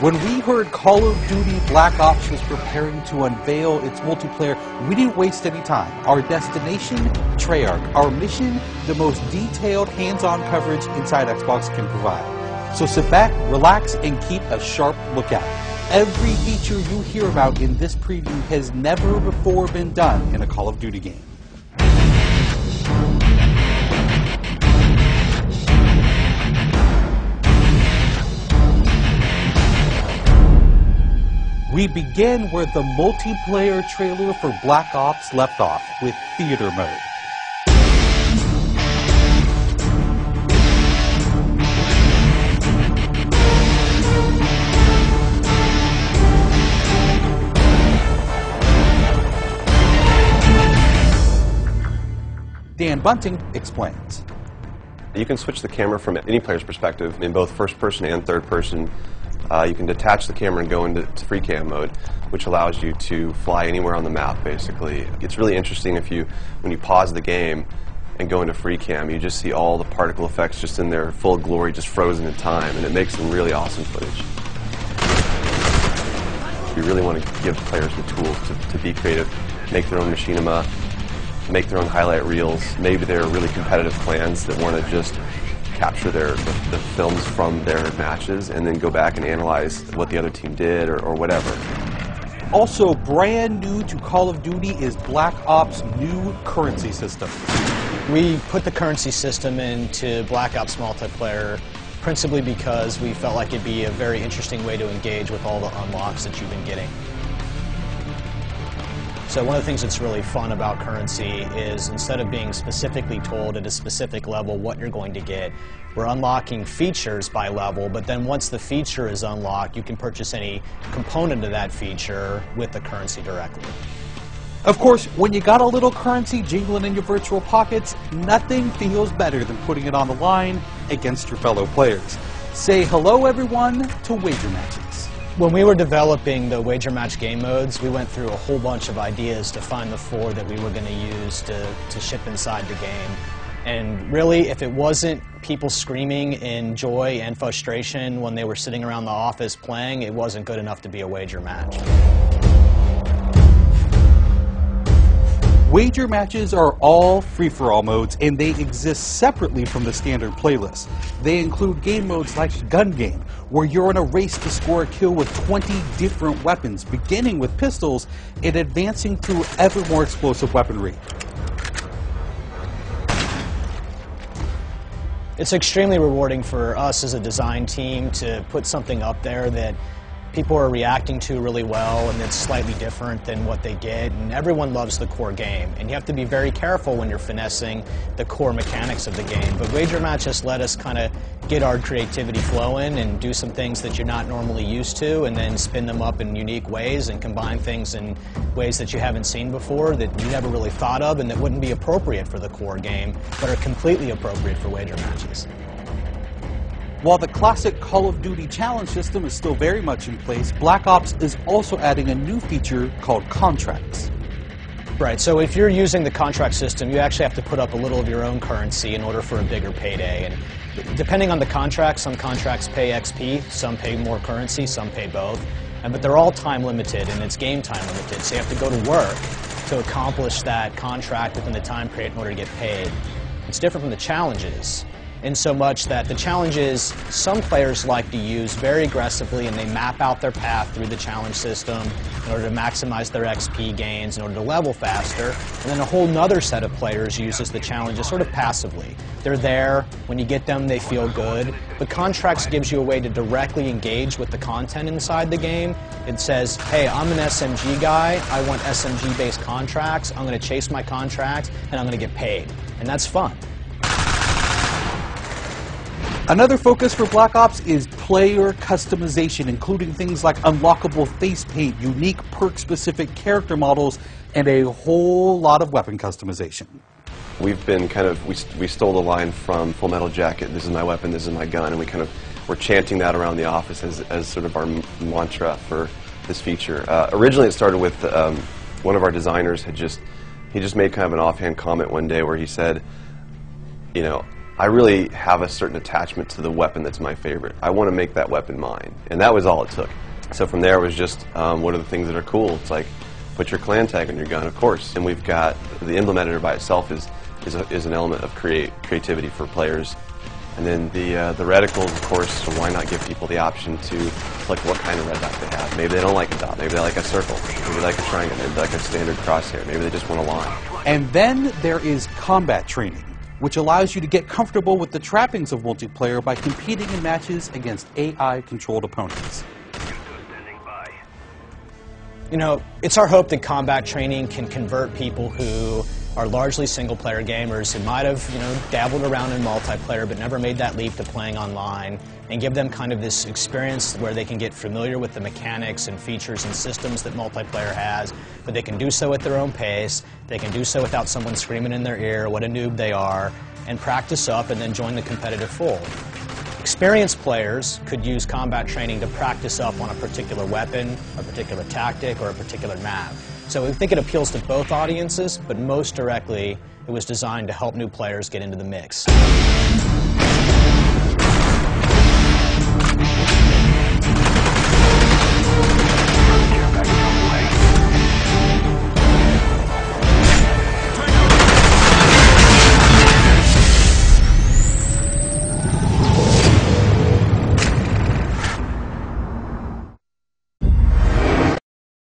When we heard Call of Duty Black Ops was preparing to unveil its multiplayer, we didn't waste any time. Our destination, Treyarch. Our mission, the most detailed hands-on coverage inside Xbox can provide. So sit back, relax, and keep a sharp lookout. Every feature you hear about in this preview has never before been done in a Call of Duty game. We begin where the multiplayer trailer for Black Ops left off, with Theater Mode. Dan Bunting explains. You can switch the camera from any player's perspective in both first person and third person. You can detach the camera and go into free cam mode, which allows you to fly anywhere on the map, basically. It's really interesting when you pause the game and go into free cam, you just see all the particle effects just in their full glory, just frozen in time, and it makes some really awesome footage. You really want to give players the tools to be creative, make their own machinima, make their own highlight reels. Maybe they're really competitive clans that want to just capture the films from their matches and then go back and analyze what the other team did or whatever. Also brand new to Call of Duty is Black Ops' new currency system. We put the currency system into Black Ops multiplayer principally because we felt like it'd be a very interesting way to engage with all the unlocks that you've been getting. So one of the things that's really fun about currency is instead of being specifically told at a specific level what you're going to get, we're unlocking features by level, but then once the feature is unlocked, you can purchase any component of that feature with the currency directly. Of course, when you got a little currency jingling in your virtual pockets, nothing feels better than putting it on the line against your fellow players. Say hello, everyone, to Wager Matches. When we were developing the Wager Match game modes, we went through a whole bunch of ideas to find the 4 that we were going to use to ship inside the game. And really, if it wasn't people screaming in joy and frustration when they were sitting around the office playing, it wasn't good enough to be a Wager Match. Wager Matches are all free-for-all modes, and they exist separately from the standard playlist. They include game modes like Gun Game, where you're in a race to score a kill with 20 different weapons, beginning with pistols and advancing through ever more explosive weaponry. It's extremely rewarding for us as a design team to put something up there that people are reacting to really well and it's slightly different than what they get, and everyone loves the core game. And you have to be very careful when you're finessing the core mechanics of the game. But Wager Match just let us kind of get our creativity flowing and do some things that you're not normally used to, and then spin them up in unique ways and combine things in ways that you haven't seen before, that you never really thought of, and that wouldn't be appropriate for the core game, but are completely appropriate for Wager Matches. While the classic Call of Duty challenge system is still very much in place, Black Ops is also adding a new feature called contracts. Right, so if you're using the contract system, you actually have to put up a little of your own currency in order for a bigger payday. And depending on the contract, some contracts pay XP, some pay more currency, some pay both. But they're all time limited, and it's game time limited, so you have to go to work to accomplish that contract within the time period in order to get paid. It's different from the challenges, in so much that the challenges some players like to use very aggressively, and they map out their path through the challenge system in order to maximize their XP gains, in order to level faster. And then a whole nother set of players uses the challenges sort of passively. They're there, when you get them they feel good, but Contracts gives you a way to directly engage with the content inside the game. It says, hey, I'm an SMG guy, I want SMG-based contracts, I'm going to chase my contracts, and I'm going to get paid. And that's fun. Another focus for Black Ops is player customization, including things like unlockable face paint, unique perk-specific character models, and a whole lot of weapon customization. We've been we stole the line from Full Metal Jacket, this is my weapon, this is my gun, and we're chanting that around the office as sort of our mantra for this feature. Originally it started with one of our designers he just made kind of an offhand comment one day where he said, you know, I really have a certain attachment to the weapon that's my favorite. I want to make that weapon mine, and that was all it took. So from there it was just, what are the things that are cool? It's like, put your clan tag on your gun, of course. And we've got, the emblem editor by itself is an element of creativity for players. And then the reticles, of course, so why not give people the option to select what kind of red dot they have. Maybe they don't like a dot, maybe they like a circle, maybe they like a triangle, maybe they like a standard crosshair, maybe they just want a line. And then there is combat training, which allows you to get comfortable with the trappings of multiplayer by competing in matches against AI-controlled opponents. You know, it's our hope that combat training can convert people who are largely single-player gamers who might have, dabbled around in multiplayer but never made that leap to playing online, and give them kind of this experience where they can get familiar with the mechanics and features and systems that multiplayer has, but they can do so at their own pace, they can do so without someone screaming in their ear what a noob they are, and practice up and then join the competitive fold. Experienced players could use combat training to practice up on a particular weapon, a particular tactic, or a particular map. So we think it appeals to both audiences, but most directly, it was designed to help new players get into the mix.